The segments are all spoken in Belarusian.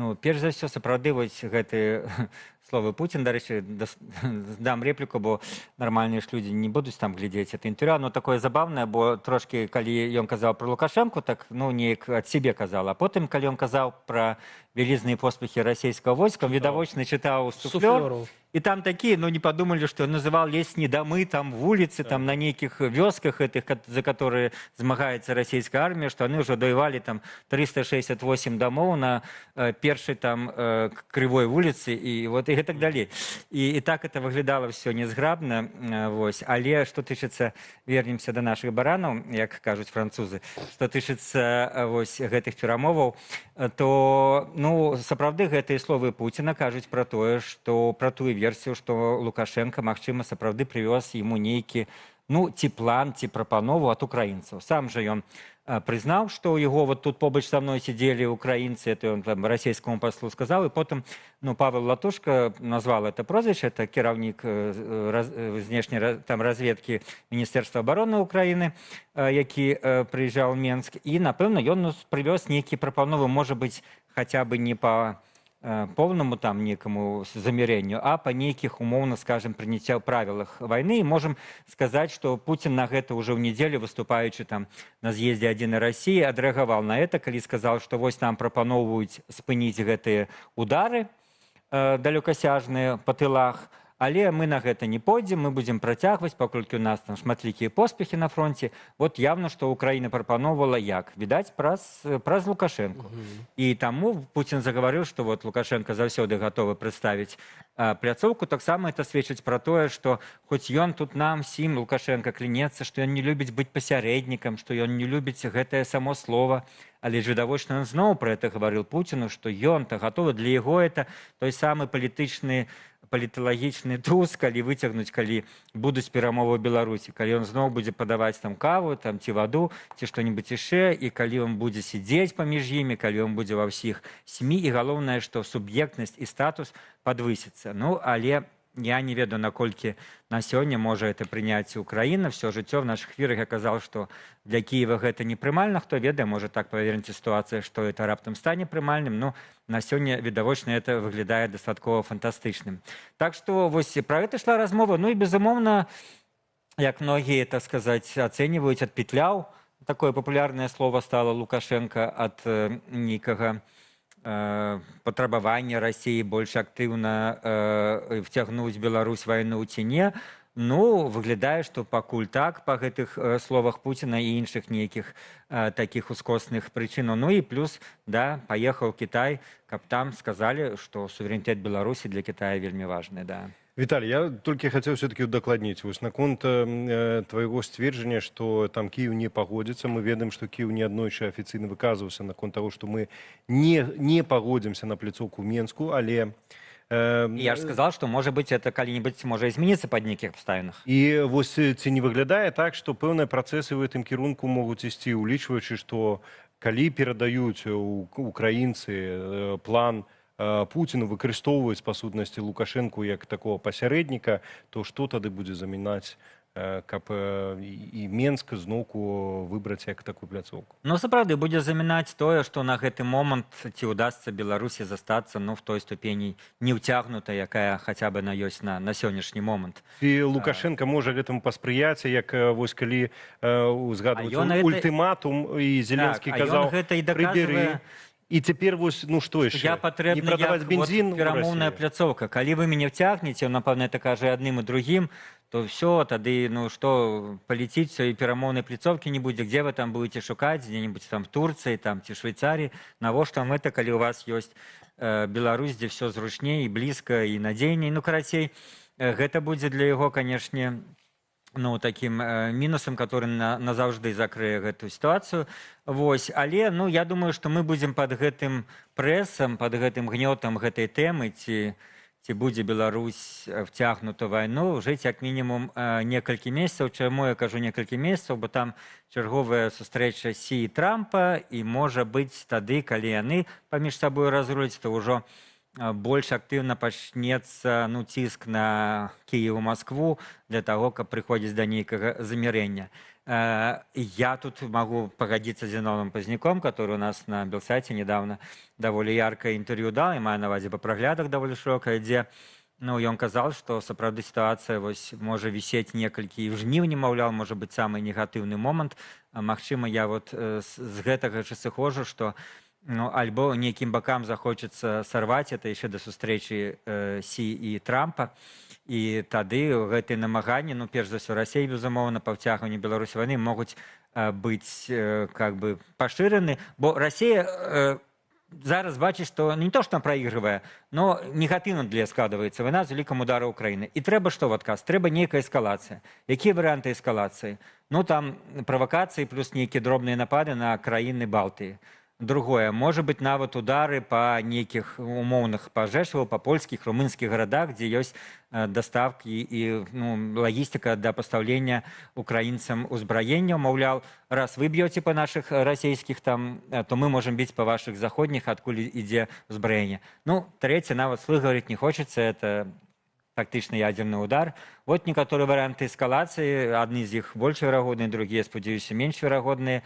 Ну, перш за ўсё, сапраўды вось гэты словы Пуцін, дарэчы, дам рэпліку, бо нармальныя ж людзі не будуць там глядзець это інтэрв'ю. Оно такое забаўнае, бо трошкі калі ён казаў пра Лукашэнку, так ну неяк ад сябе казаў, а потым калі ён казаў пра вялізныя поспехі расійскага войска, відавочна чытаў суфлёр, і там такія, ну не падумалі, што ён называў ледзь не дамы, там вуліцы, там на нейкіх вёсках гэтых, за которые змагаецца расійская армія, што яны ўжо давалі там 368 дамоў на першай там крывой вуліцы і вот і гэтак далей. І так это выглядала ўсё незграбна, вось. Але што тычыцца, вернемся да нашых баранаў, як кажуць французы, што тычыцца вось гэтых перамоваў, то ну сапраўды гэтыя словы Пуціна кажуць пра тое, што пра тую версію, што Лукашенко, магчыма, сапраўды прывёз яму нейкі ну ці план, ці прапанову ад украінцаў. Сам жа ён прызнаў, што ў яго вот тут побач са мной сидзелі украінцы, это ён там расійскаму паслу сказаў, і потым ну Павел Латушка назвал это прозвішча, это кіраўнік знешняй там разведкі Міністэрства абароны Украіны, які прыязджаў у Менск, і напэўна ён прывёз нейкія прапановы, можа быць, хаця бы не па поўнаму там некаму замірэнню, а па нейкіх умоўна, скажем, прыняцця ў правілах вайны. І можам сказаць, што Пуцін на гэта ўжо ў нядзелю, выступаючы там на з'ездзе «Адзінай Расіі», адрэагаваў на это, калі сказаў, што вось нам прапаноўваюць спыніць гэтыя удары далёкасяжныя па тылах, але мы на гэта не пойдзем, мы будзем працягваць, паколькі у нас там шматлікія поспехі на фронте. Вот явна, што Украіна прапаноўвала як? Відаць, праз Лукашэнку. І таму Пуцін загаварыў, што вот Лукашенко заўсёды гатовы прадставіць пляцоўку. Таксама это сведчыць пра тое, што хоць ён тут нам сім, Лукашенко, клянецца, што ён не любіць быць пасярэднікам, што ён не любіць гэтае само слова, але ж відавочна ён зноў пра это гаварыў Пуціну, што ён-то гатовы, для яго это той самы паліталагічны трус, калі выцягнуць, калі будуць перамовы ў Беларусі, калі ён зноў будзе падаваць там каву там, ці ваду, ці што-небудзь яшчэ, і калі ён будзе сидзець паміж імі, калі ён будзе ва ўсіх СМІ, і галоўнае, што суб'ектнасць і статус падвысіцца. Ну, але я не ведаю, наколькі на сёння можа это прыняць Украіна. Всё жыццё в наших эфірах я казаў, што для Кіева гэта непрымальна. Хто ведае, можа так павернуць сітуацыя, што это раптам стане прымальным. Ну, на сёння, відавочна, это выглядае дастаткова фантастычным. Так што вось пра гэта ішла размова. Ну і безумоўна, як многія, так сказаць, ацэньваюць, адпетляў. Такое папулярнае слово стало Лукашенко ад нейкага патрабавання Расіі больш актыўна вцягнуць Беларусь вайну ці не. Ну, выглядае, што пакуль так, па гэтых словах Пуціна і іншых нейкіх такіх ускосных прычынаў. Ну і плюс, да, паехаў у Кітай, каб там сказалі, што суверэнітэт Беларусі для Китая вельмі важны, да. Виталий, я только хотел все-таки удокладнить. Вот наконт твоего сцвердження, что там Киев не погодится. Мы ведаем, что Киев неаднойчы официально выказывался наконт того, что мы не погодимся на пляцоўку Менску, але... Я ж сказал, что, может быть, это калі-нибудь можа измениться под нейкіх абставінах. І вось ці не выглядае так, што пэўныя працэсы ў гэтым кірунку могуць ісці, улічваючы, што калі перадаюць украінцы план Пуціну, выкарыстоўваюць па сутнасці Лукашэнку як такого пасярэдніка, то што тады будзе замінаць, каб і Менск зноўку выбраць як такую пляцоўку? Ну, сапраўды, будзе замінаць тое, што на гэты момант ці ўдасца Беларусі застацца ну, в той ступені не ўцягнута, якая хаця бы ёсць на сённяшні момант. І Лукашенко можа гэтаму паспрыяць, як вось калі узгадваць ультыматум, і Зеленскі казаў «прыбяры». І цяпер вось, ну што яшчэ? Я патрэбна як бензин перамоўная пляцоўка. Калі вы мяне ўцягнеце, напэўна, это кажа адным і другім, то все, тады, ну што, паліціць і перамоўнай пляцоўкі не будзе. Где вы там будете шукаць? Где-нибудь там в Турцыі, там, ці Швейцаріі. Навошта вам это, калі у вас ёсць Беларусь, дзе все зручней, і блізка, і надзейней. Ну, карацей, гэта будзе для яго, канешне, ну, таким мінусам, который назаўжды закрые гэтую сітуацыю. Вось. Але, ну, я думаю, што мы будзем пад гэтым прэсам, пад гэтым гнётам гэтай тэмы, ці будзе Беларусь вцягнута вайну, жыць як мінімум некалькі месяцаў. Чаму я кажу некалькі месяцаў? Бо там чарговая сустрэча Сі і Трампа, і можа быць тады, калі яны паміж сабой разруляць, то ўжо больш актыўна пачнецца ну ціск на Кіев і Маскву для таго, каб прыходзіць да нейкага замірэння. Я тут могу погодиться с Зиновым Поздняком, который у нас на Белсайте недавно довольно яркое интервью дал, и маю на увазе по проглядах довольно широкое, где ну, ён казал, что сапраўды ситуация вось можа висеть некалькі і ў жніўні, маўляў, можа быть самый негатыўны момант. Магчыма, я вот з гэтага ж сыходжу, что ну, альбо нейкім бакам захочется сорвать это яшчэ да сустрэчы Сі і Трампа. І тады гэтыя намаганні, ну, перш за ўсё, Расія, безумоўна, па ўцягванню Беларусі вайны могуць быць как бы пашыраны, бо Расія зараз бачыць, што не то, што праігрывае, но негатыўна для складваецца вайна з улікам удара Украіны. І трэба што в адказ? Трэба нейкая эскалацыя. Якія варыянты эскалацыі? Ну, там правакацыі плюс нейкія дробныя напады на краіны Балтыі. Другое, может быть, нават удары по нейкіх умоўных па Жэшаву, па польскіх, румынскіх гарадах, дзе ёсць доставки і ну, лагістика для пастаўлення украінцам узбраення. Маўляў, раз вы б'ёце по наших расійскіх там, то мы можем бить по ваших заходніх, адкуль ідзе узбраення. Ну, третье, нават слых говорить не хочется, это фактично ядерный удар. Вот некоторые варианты эскалации, одни из них больш верагодныя, другие, спадзяюся, менш верагодныя.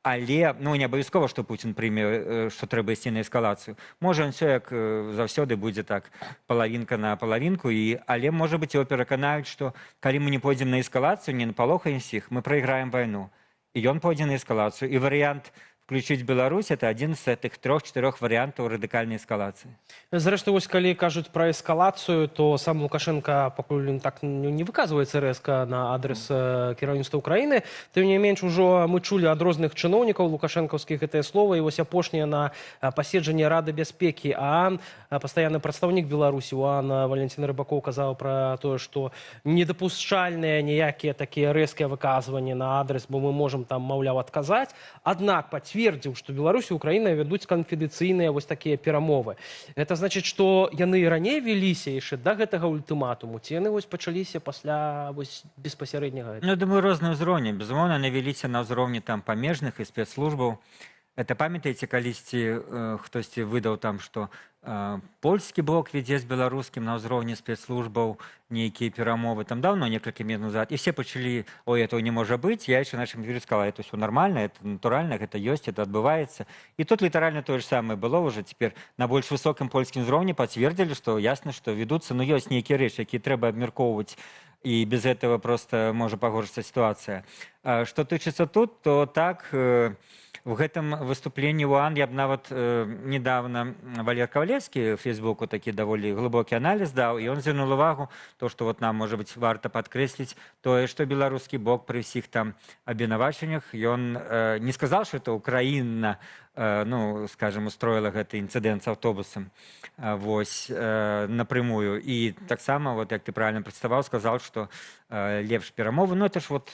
Але ну, не абавязкова, што Пуцін прыме, што трэба ісці на эскалацыю. Можа, ён все як заўсёды будзе так палавінка на палавінку, але, можа быць, его пераканаюць, што калі мы не пойдзем на эскалацыю, не напалохаемся іх, мы прайграем вайну. І ён пойдзе на эскалацыю. І варыянт включить Беларусь — это один з тых 3-4 варыянтаў радыкальнай эскалацыі. Зрэшты, вось калі кажуць пра эскалацыю, то сам Лукашенко пакуль так не выказваецца рэзка на адрес кіраўніцтва Украіны. Тым не менш, ужо мы чулі ад розных чыноўнікаў лукашэнкаўскіх гэтае слова, і вось апошняе на паседжанні Рады бяспекі ААН пастаянны прадстаўнік Беларусі УАН Валентин Рыбакоў казаў пра тое, што недапушчальныя ніякія такія рэзкія выказванні на адрес, бо мы можам там, маўляў, адказаць. Аднак пацвердзіў, што Беларусь і Украіна вядуць канфідэнцыйныя вось такія перамовы. Гэта значыць, што яны і раней веліся яшчэ да гэтага ультыматуму, ці яны вось пачаліся пасля вось беспасярэдняга? Ну, я думаю, розны ўзроўні. Безумоўна, яны веліся на ўзроўні там памежных і спецслужбаў. Это памятаеце, калісьці хтосьці выдаў там, што польскі блок вядзе з беларускім на ўзроўні спецслужбаў нейкія перамовы. Там давно, некалькі месяцаў назад. І все пачалі, ой, этого не можа быць. Я яшчэ нашым эфіры сказала, это все нормально, это натуральна, гэта ёсць, это адбываецца. І тут літаральна тое ж самае было ўжо цяпер на больш высокім польскім узроўні пацвердзілі, што ясна, што ведуцца, ну ёсць нейкія рэчы, якія трэба абмяркоўваць, і без этого просто можа пагоршыцца сітуацыя. Што тычыцца тут, то так, в гэтым выступленні УАН я б нават недавно Валер Кавалевскі в Фейсбуку такі даволі глыбокі аналіз даў, і ён звярнуў увагу, то, што вот нам, можа быць, варта падкрэсліць тое, што беларускі бок пры ўсіх там абвінавачаннях, ён не сказаў, што это Украіна, ну, скажем, устроила гэты інцыдэнт з аўтобусам вось напрямую. І таксама, вот як ты правильно прадставаў, сказаў, што лепш перамовы. Ну, это ж вот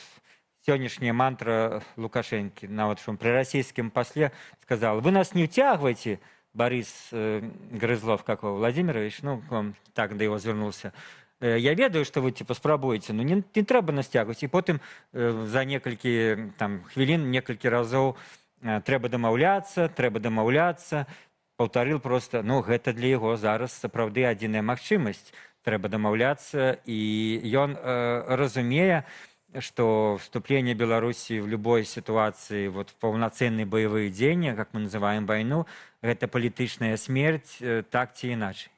сённяшняя мантра Лукашенко, нават што пры расійскім пасле сказал: вы нас не ўцягвайце, Борис Грызлов, как его, Владимирович, ну, он так да его звярнуўся. Я ведаю, што вы типа спрабуеце, но не трэба нас цягваць. І потым за некалькі там хвілін, некалькі разоў трэба дамаўляцца, паўтарыў просто, ну, гэта для яго зараз сапраўды адзіная магчымасць. Трэба дамаўляцца, і ён разумее, что вступление Беларуси в любой ситуации вот, в полноценные боевые действия, как мы называем войну, это политическая смерть, так ці иначе.